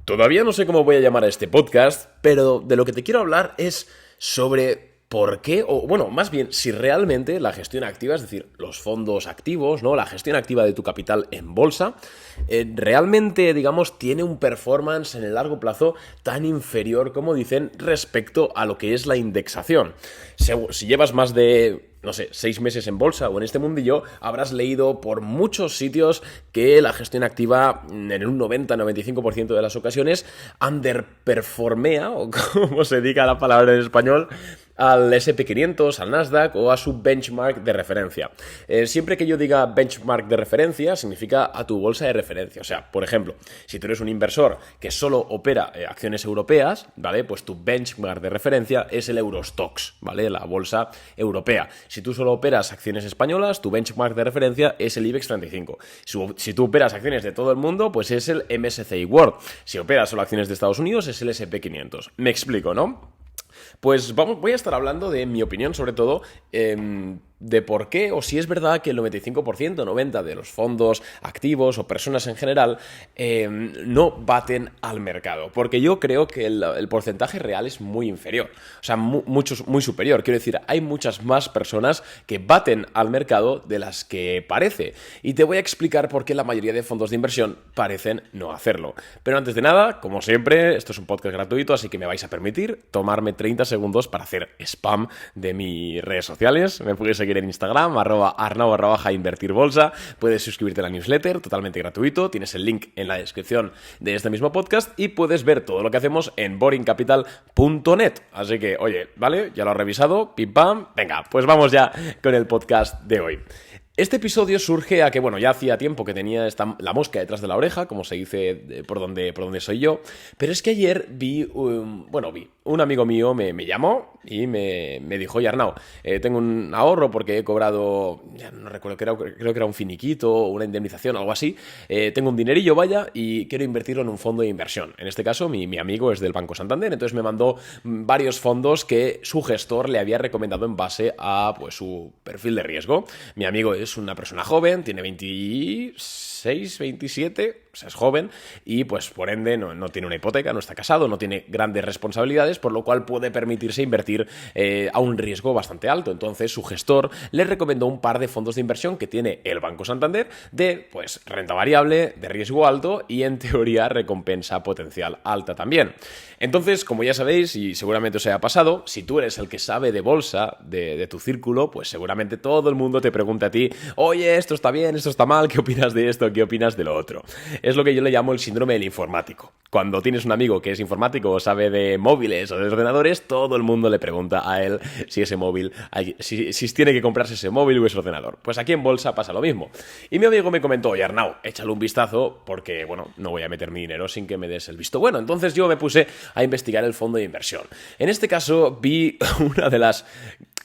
Todavía no sé cómo voy a llamar a este podcast, pero de lo que te quiero hablar es sobre por qué, o bueno, más bien, si realmente la gestión activa, es decir, los fondos activos, ¿no? La gestión activa de tu capital en bolsa, realmente, digamos, tiene un performance en el largo plazo tan inferior, como dicen, respecto a lo que es la indexación. Si llevas más de, no sé, 6 meses en bolsa o en este mundillo, habrás leído por muchos sitios que la gestión activa en un 90-95% de las ocasiones underperformea, o como se diga la palabra en español, al S&P 500, al Nasdaq o a su benchmark de referencia. Siempre que yo diga benchmark de referencia, significa a tu bolsa de referencia. O sea, por ejemplo, si tú eres un inversor que solo opera acciones europeas, ¿vale? Pues tu benchmark de referencia es el Eurostoxx, ¿vale? La bolsa europea. Si tú solo operas acciones españolas, tu benchmark de referencia es el IBEX 35. Si tú operas acciones de todo el mundo, pues es el MSCI World. Si operas solo acciones de Estados Unidos, es el S&P 500. Me explico, ¿no? Pues voy a estar hablando de mi opinión, sobre todo, de por qué, o si es verdad que el 95%, 90% de los fondos activos o personas en general no baten al mercado. Porque yo creo que el porcentaje real es muy inferior. O sea, muy superior. Quiero decir, hay muchas más personas que baten al mercado de las que parece. Y te voy a explicar por qué la mayoría de fondos de inversión parecen no hacerlo. Pero antes de nada, como siempre, esto es un podcast gratuito, así que me vais a permitir tomarme 30 segundos para hacer spam de mis redes sociales. Me puedes seguir en Instagram, @arnau_invertirbolsa. Puedes suscribirte a la newsletter, totalmente gratuito. Tienes el link en la descripción de este mismo podcast y puedes ver todo lo que hacemos en boringcapital.net. Así que, oye, ¿vale? Ya lo has revisado, pim pam. Venga, pues vamos ya con el podcast de hoy. Este episodio surge a que, bueno, ya hacía tiempo que tenía la mosca detrás de la oreja, como se dice por donde soy yo, pero es que ayer vi un amigo mío me llamó y me dijo: oye, Arnau, tengo un ahorro porque he cobrado, ya no recuerdo, creo que era un finiquito o una indemnización o algo así, tengo un dinerillo, vaya, y quiero invertirlo en un fondo de inversión. En este caso, mi amigo es del Banco Santander, entonces me mandó varios fondos que su gestor le había recomendado en base a, pues, su perfil de riesgo. Mi amigo es una persona joven, tiene 26, 27, o sea, es joven y, pues, por ende no tiene una hipoteca, no está casado, no tiene grandes responsabilidades, por lo cual puede permitirse invertir a un riesgo bastante alto. Entonces su gestor le recomendó un par de fondos de inversión que tiene el Banco Santander de, pues, renta variable, de riesgo alto y, en teoría, recompensa potencial alta también. Entonces, como ya sabéis, y seguramente os haya pasado, si tú eres el que sabe de bolsa de tu círculo, pues seguramente todo el mundo te pregunta a ti: oye, esto está bien, esto está mal, ¿qué opinas de esto? ¿Qué opinas de lo otro? Es lo que yo le llamo el síndrome del informático. Cuando tienes un amigo que es informático o sabe de móviles o de ordenadores, todo el mundo le pregunta a él si ese móvil, si tiene que comprarse ese móvil o ese ordenador. Pues aquí en bolsa pasa lo mismo. Y mi amigo me comentó: oye, Arnau, échale un vistazo porque, bueno, no voy a meter mi dinero sin que me des el visto bueno. Entonces yo me puse a investigar el fondo de inversión. En este caso vi una de las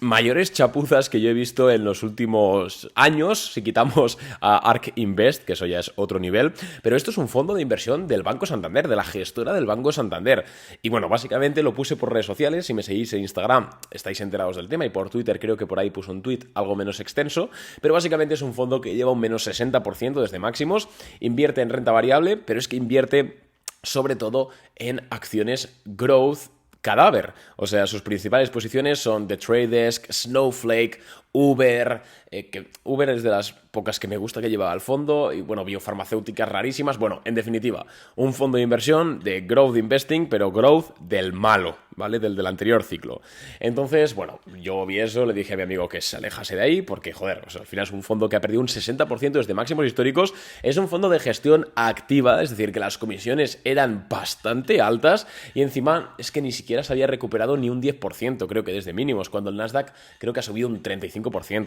mayores chapuzas que yo he visto en los últimos años, si quitamos a ARK Invest, que eso ya es otro nivel, pero esto es un fondo de inversión del Banco Santander, de la gestora del Banco Santander. Y bueno, básicamente lo puse por redes sociales. Si me seguís en Instagram estáis enterados del tema, y por Twitter creo que por ahí puse un tweet algo menos extenso, pero básicamente es un fondo que lleva un menos 60% desde máximos, invierte en renta variable, pero es que invierte sobre todo en acciones growth cadáver. O sea, sus principales posiciones son The Trade Desk, Snowflake, Uber, que Uber es de las pocas que me gusta que lleva al fondo, y bueno, biofarmacéuticas rarísimas. Bueno, en definitiva, un fondo de inversión de growth investing, pero growth del malo, ¿vale? Del anterior ciclo. Entonces, bueno, yo vi eso, le dije a mi amigo que se alejase de ahí, porque, joder, o sea, al final es un fondo que ha perdido un 60% desde máximos históricos, es un fondo de gestión activa, es decir, que las comisiones eran bastante altas, y encima es que ni siquiera se había recuperado ni un 10%, creo que desde mínimos, cuando el Nasdaq creo que ha subido un 35%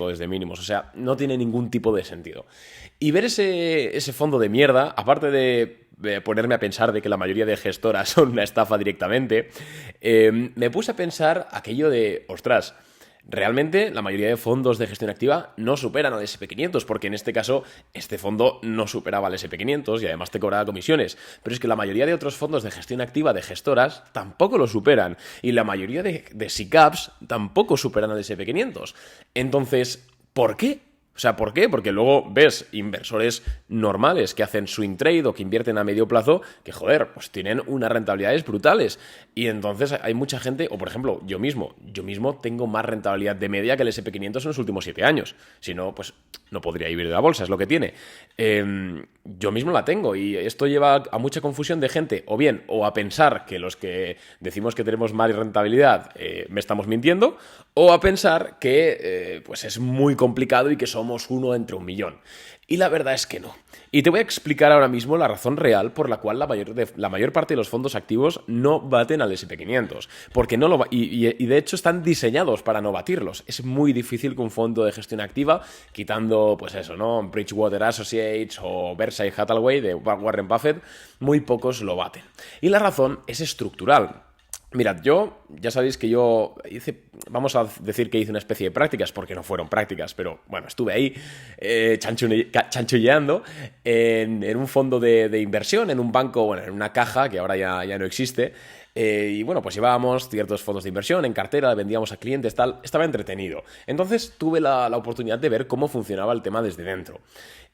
desde mínimos. O sea, no tiene ningún tipo de sentido. Y ver ese fondo de mierda, aparte de ponerme a pensar de que la mayoría de gestoras son una estafa directamente, me puse a pensar aquello de: ostras, realmente la mayoría de fondos de gestión activa no superan al S&P 500, porque en este caso este fondo no superaba al S&P 500 y además te cobraba comisiones. Pero es que la mayoría de otros fondos de gestión activa de gestoras tampoco lo superan, y la mayoría de SICAVs tampoco superan al S&P 500. Entonces, ¿por qué? O sea, ¿por qué? Porque luego ves inversores normales que hacen swing trade o que invierten a medio plazo que, joder, pues tienen unas rentabilidades brutales. Y entonces hay mucha gente, o por ejemplo, yo mismo tengo más rentabilidad de media que el S&P 500 en los últimos 7 años. Si no, pues no podría vivir de la bolsa, es lo que tiene. Yo mismo la tengo y esto lleva a mucha confusión de gente, o a pensar que los que decimos que tenemos más rentabilidad me estamos mintiendo, o a pensar que pues es muy complicado y que somos uno entre un millón. Y la verdad es que no. Y te voy a explicar ahora mismo la razón real por la cual la mayor parte de los fondos activos no baten al S&P 500. Porque no lo y de hecho están diseñados para no batirlos. Es muy difícil que un fondo de gestión activa, quitando pues eso, ¿no? Bridgewater Associates o Berkshire Hathaway de Warren Buffett, muy pocos lo baten. Y la razón es estructural. Mirad, ya sabéis que yo vamos a decir que hice una especie de prácticas, porque no fueron prácticas, pero bueno, estuve ahí chanchulleando en un fondo de inversión, en un banco, bueno, en una caja que ahora ya no existe, y bueno, pues llevábamos ciertos fondos de inversión en cartera, vendíamos a clientes, tal, estaba entretenido. Entonces tuve la oportunidad de ver cómo funcionaba el tema desde dentro.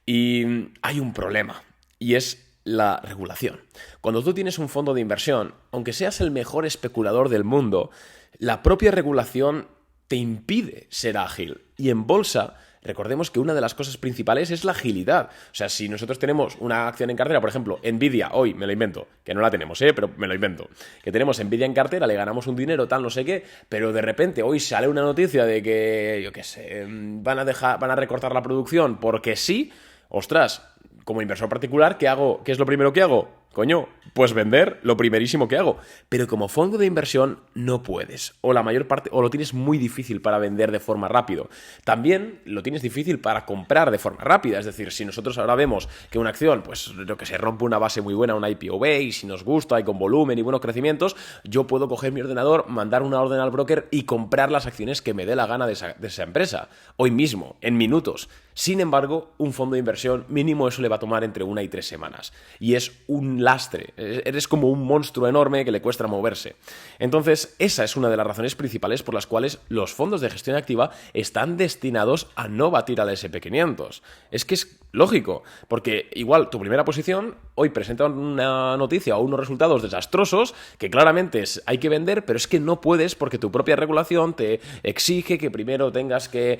Y hay un problema, y es la regulación. Cuando tú tienes un fondo de inversión, aunque seas el mejor especulador del mundo, la propia regulación te impide ser ágil. Y en bolsa, recordemos que una de las cosas principales es la agilidad. O sea, si nosotros tenemos una acción en cartera, por ejemplo, Nvidia, hoy me lo invento, que no la tenemos, pero me lo invento, que tenemos Nvidia en cartera, le ganamos un dinero, tal, no sé qué, pero de repente hoy sale una noticia de que, yo qué sé, van a recortar la producción porque sí, ostras, como inversor particular, ¿qué hago? ¿Qué es lo primero que hago? Coño, pues vender, lo primerísimo que hago. Pero como fondo de inversión no puedes. O la mayor parte, o lo tienes muy difícil para vender de forma rápida. También lo tienes difícil para comprar de forma rápida. Es decir, si nosotros ahora vemos que una acción, pues lo que se rompe una base muy buena, una IPO y si nos gusta y con volumen y buenos crecimientos, yo puedo coger mi ordenador, mandar una orden al broker y comprar las acciones que me dé la gana de esa empresa. Hoy mismo, en minutos. Sin embargo, un fondo de inversión mínimo eso le va a tomar entre 1 y 3 semanas. Y es un lastre. Eres como un monstruo enorme que le cuesta moverse. Entonces, esa es una de las razones principales por las cuales los fondos de gestión activa están destinados a no batir al S&P 500. Es que es lógico, porque igual tu primera posición hoy presenta una noticia o unos resultados desastrosos que claramente hay que vender, pero es que no puedes porque tu propia regulación te exige que primero tengas que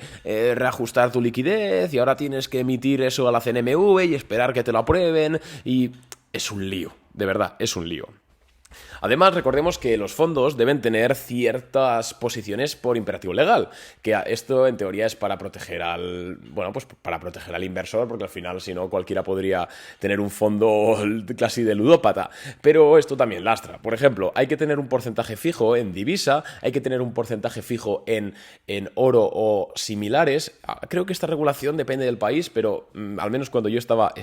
reajustar tu liquidez y ahora tienes que emitir eso a la CNMV y esperar que te lo aprueben y es un lío, de verdad, es un lío. Además, recordemos que los fondos deben tener ciertas posiciones por imperativo legal, que esto en teoría es para proteger para proteger al inversor, porque al final si no cualquiera podría tener un fondo casi de ludópata, pero esto también lastra. Por ejemplo, hay que tener un porcentaje fijo en divisa, hay que tener un porcentaje fijo en oro o similares. Creo que esta regulación depende del país, pero al menos cuando yo estaba.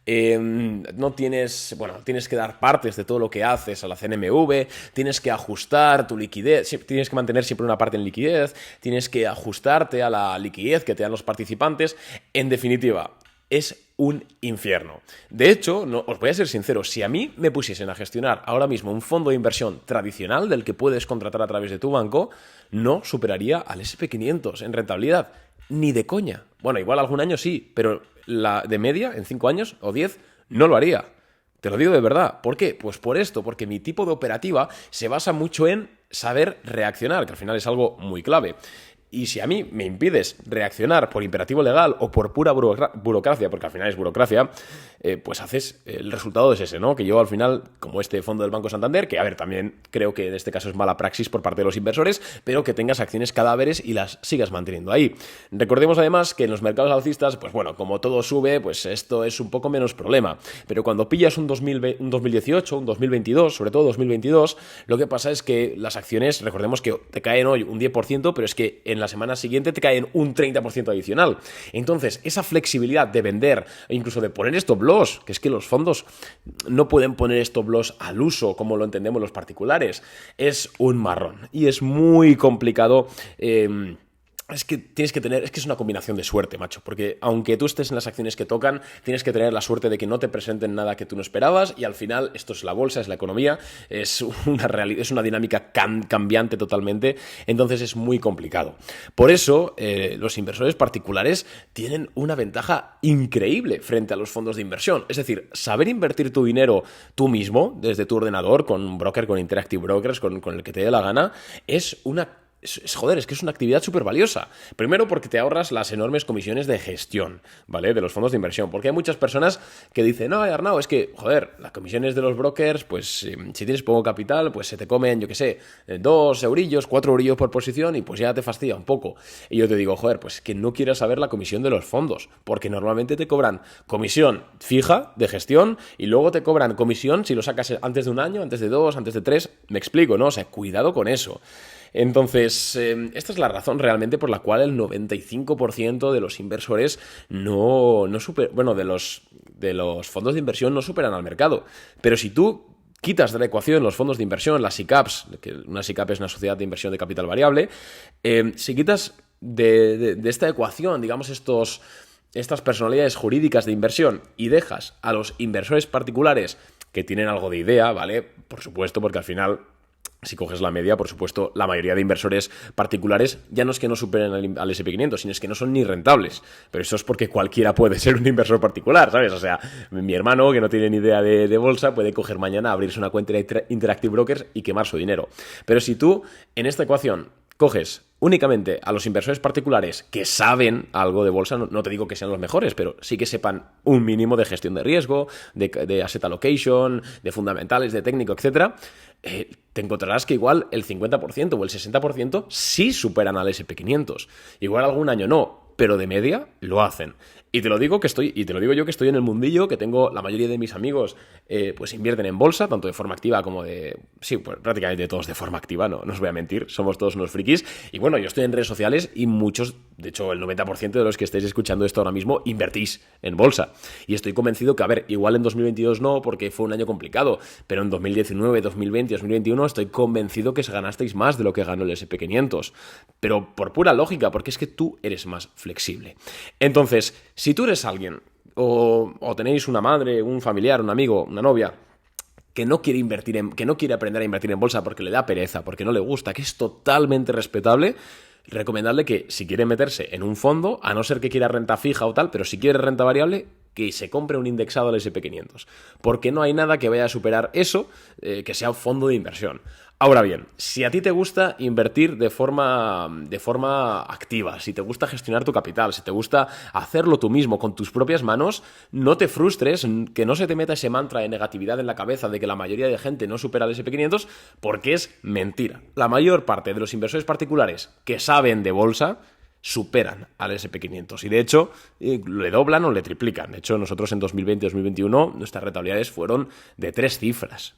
No tienes que dar partes de todo lo que haces a la CNMV, tienes que ajustar tu liquidez, tienes que mantener siempre una parte en liquidez, tienes que ajustarte a la liquidez que te dan los participantes. En definitiva, es un infierno. De hecho, os voy a ser sincero, si a mí me pusiesen a gestionar ahora mismo un fondo de inversión tradicional del que puedes contratar a través de tu banco, no superaría al S&P 500 en rentabilidad. Ni de coña. Bueno, igual algún año sí, pero la de media, en 5 años o 10, no lo haría. Te lo digo de verdad. ¿Por qué? Pues por esto, porque mi tipo de operativa se basa mucho en saber reaccionar, que al final es algo muy clave. Y si a mí me impides reaccionar por imperativo legal o por pura burocracia, porque al final es burocracia, pues haces, el resultado es ese, ¿no? Que yo al final, como este fondo del Banco Santander, que a ver, también creo que en este caso es mala praxis por parte de los inversores, pero que tengas acciones cadáveres y las sigas manteniendo ahí. Recordemos además que en los mercados alcistas, pues bueno, como todo sube, pues esto es un poco menos problema. Pero cuando pillas un 2018, un 2022, sobre todo 2022, lo que pasa es que las acciones, recordemos que te caen hoy un 10%, pero es que en la semana siguiente te caen un 30% adicional. Entonces, esa flexibilidad de vender e incluso de poner stop loss, que es que los fondos no pueden poner stop loss al uso como lo entendemos los particulares, es un marrón y es muy complicado Es que tienes que tener, es que es una combinación de suerte, macho, porque aunque tú estés en las acciones que tocan, tienes que tener la suerte de que no te presenten nada que tú no esperabas y al final esto es la bolsa, es la economía, es es una dinámica cambiante totalmente, entonces es muy complicado. Por eso, los inversores particulares tienen una ventaja increíble frente a los fondos de inversión, es decir, saber invertir tu dinero tú mismo, desde tu ordenador, con un broker, con Interactive Brokers, con el que te dé la gana, es joder, es que es una actividad súper valiosa. Primero porque te ahorras las enormes comisiones de gestión, ¿vale? De los fondos de inversión. Porque hay muchas personas que dicen, no, Arnau, es que, joder, las comisiones de los brokers, pues si tienes poco capital, pues se te comen, yo qué sé, 2 eurillos, 4 eurillos por posición y pues ya te fastidia un poco. Y yo te digo, joder, pues que no quieras saber la comisión de los fondos, porque normalmente te cobran comisión fija de gestión y luego te cobran comisión si lo sacas antes de un año, antes de 2, antes de 3. Me explico, ¿no? O sea, cuidado con eso. Entonces, esta es la razón realmente por la cual el 95% de los inversores de los fondos de inversión no superan al mercado. Pero si tú quitas de la ecuación los fondos de inversión, las SICAPs, que una SICAP es una sociedad de inversión de capital variable, si quitas de esta ecuación, digamos, estas personalidades jurídicas de inversión y dejas a los inversores particulares que tienen algo de idea, ¿vale? Por supuesto, porque al final, si coges la media, por supuesto, la mayoría de inversores particulares ya no es que no superen al SP500, sino es que no son ni rentables. Pero eso es porque cualquiera puede ser un inversor particular, ¿sabes? O sea, mi hermano, que no tiene ni idea de bolsa, puede coger mañana, abrirse una cuenta de Interactive Brokers y quemar su dinero. Pero si tú, en esta ecuación, coges únicamente a los inversores particulares que saben algo de bolsa, no te digo que sean los mejores, pero sí que sepan un mínimo de gestión de riesgo, de asset allocation, de fundamentales, de técnico, etcétera, te encontrarás que igual el 50% o el 60% sí superan al SP500. Igual algún año no, pero de media lo hacen. Y te lo digo yo que estoy en el mundillo, que tengo la mayoría de mis amigos pues invierten en bolsa, tanto de forma activa como pues prácticamente todos de forma activa, no os voy a mentir, somos todos unos frikis. Y bueno, yo estoy en redes sociales y muchos, de hecho el 90% de los que estáis escuchando esto ahora mismo, invertís en bolsa. Y estoy convencido que, a ver, igual en 2022 no, porque fue un año complicado, pero en 2019, 2020, 2021 estoy convencido que ganasteis más de lo que ganó el SP500. Pero por pura lógica, porque es que tú eres más flexible. Entonces, si tú eres alguien, o tenéis una madre, un familiar, un amigo, una novia, que no quiere que no quiere aprender a invertir en bolsa porque le da pereza, porque no le gusta, que es totalmente respetable, recomendable que si quiere meterse en un fondo, a no ser que quiera renta fija o tal, pero si quiere renta variable, que se compre un indexado al SP500. Porque no hay nada que vaya a superar eso, que sea un fondo de inversión. Ahora bien, si a ti te gusta invertir de forma activa, si te gusta gestionar tu capital, si te gusta hacerlo tú mismo con tus propias manos, no te frustres, que no se te meta ese mantra de negatividad en la cabeza de que la mayoría de gente no supera el SP500, porque es mentira. La mayor parte de los inversores particulares que saben de bolsa superan al SP500 y de hecho le doblan o le triplican. De hecho, nosotros en 2020-2021 nuestras rentabilidades fueron de 3 cifras,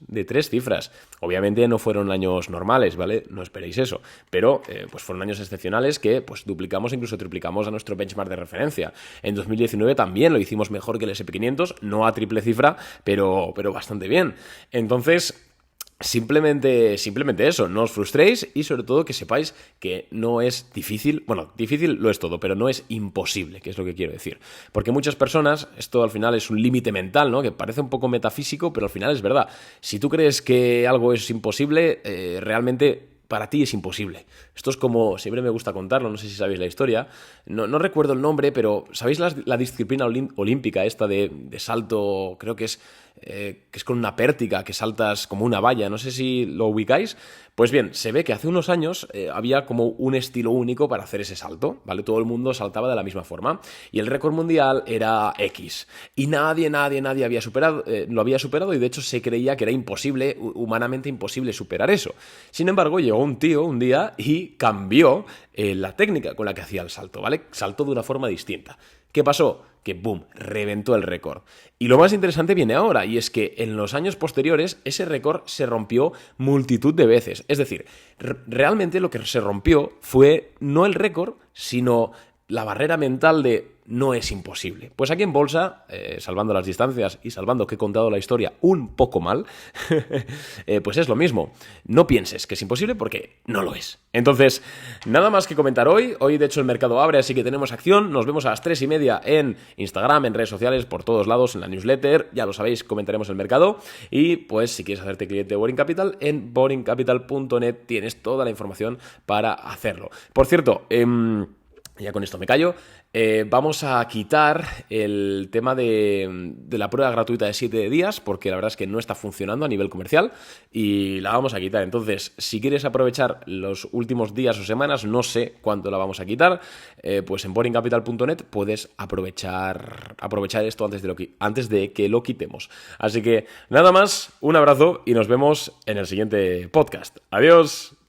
Obviamente no fueron años normales, ¿vale? No esperéis eso, pero pues fueron años excepcionales que pues duplicamos, incluso triplicamos a nuestro benchmark de referencia. En 2019 también lo hicimos mejor que el SP500, no a triple cifra, pero bastante bien. Entonces, Simplemente eso, no os frustréis y sobre todo que sepáis que no es difícil, bueno, difícil lo es todo, pero no es imposible, que es lo que quiero decir. Porque muchas personas, esto al final es un límite mental, ¿no? Que parece un poco metafísico, pero al final es verdad. Si tú crees que algo es imposible, realmente para ti es imposible. Esto es como, siempre me gusta contarlo, no sé si sabéis la historia, no recuerdo el nombre, pero ¿sabéis la disciplina olímpica esta de salto, creo que es con una pértiga, que saltas como una valla, no sé si lo ubicáis? Pues bien, se ve que hace unos años había como un estilo único para hacer ese salto, ¿vale? Todo el mundo saltaba de la misma forma y el récord mundial era X y nadie había superado, lo había superado y de hecho se creía que era imposible, humanamente imposible superar eso. Sin embargo, llegó un tío un día y cambió la técnica con la que hacía el salto, ¿vale? Saltó de una forma distinta. ¿Qué pasó? Que boom, reventó el récord. Y lo más interesante viene ahora, y es que en los años posteriores ese récord se rompió multitud de veces. Es decir, realmente lo que se rompió fue no el récord, sino la barrera mental de no es imposible. Pues aquí en bolsa, salvando las distancias y salvando que he contado la historia un poco mal, pues es lo mismo. No pienses que es imposible porque no lo es. Entonces, nada más que comentar hoy. Hoy, de hecho, el mercado abre, así que tenemos acción. Nos vemos a las 3:30 en Instagram, en redes sociales, por todos lados, en la newsletter. Ya lo sabéis, comentaremos el mercado. Y, pues, si quieres hacerte cliente de Boring Capital, en boringcapital.net tienes toda la información para hacerlo. Por cierto, ya con esto me callo. Vamos a quitar el tema de la prueba gratuita de 7 días, porque la verdad es que no está funcionando a nivel comercial y la vamos a quitar. Entonces, si quieres aprovechar los últimos días o semanas, no sé cuándo la vamos a quitar, pues en boringcapital.net puedes aprovechar esto antes de que lo quitemos. Así que nada más, un abrazo y nos vemos en el siguiente podcast. Adiós.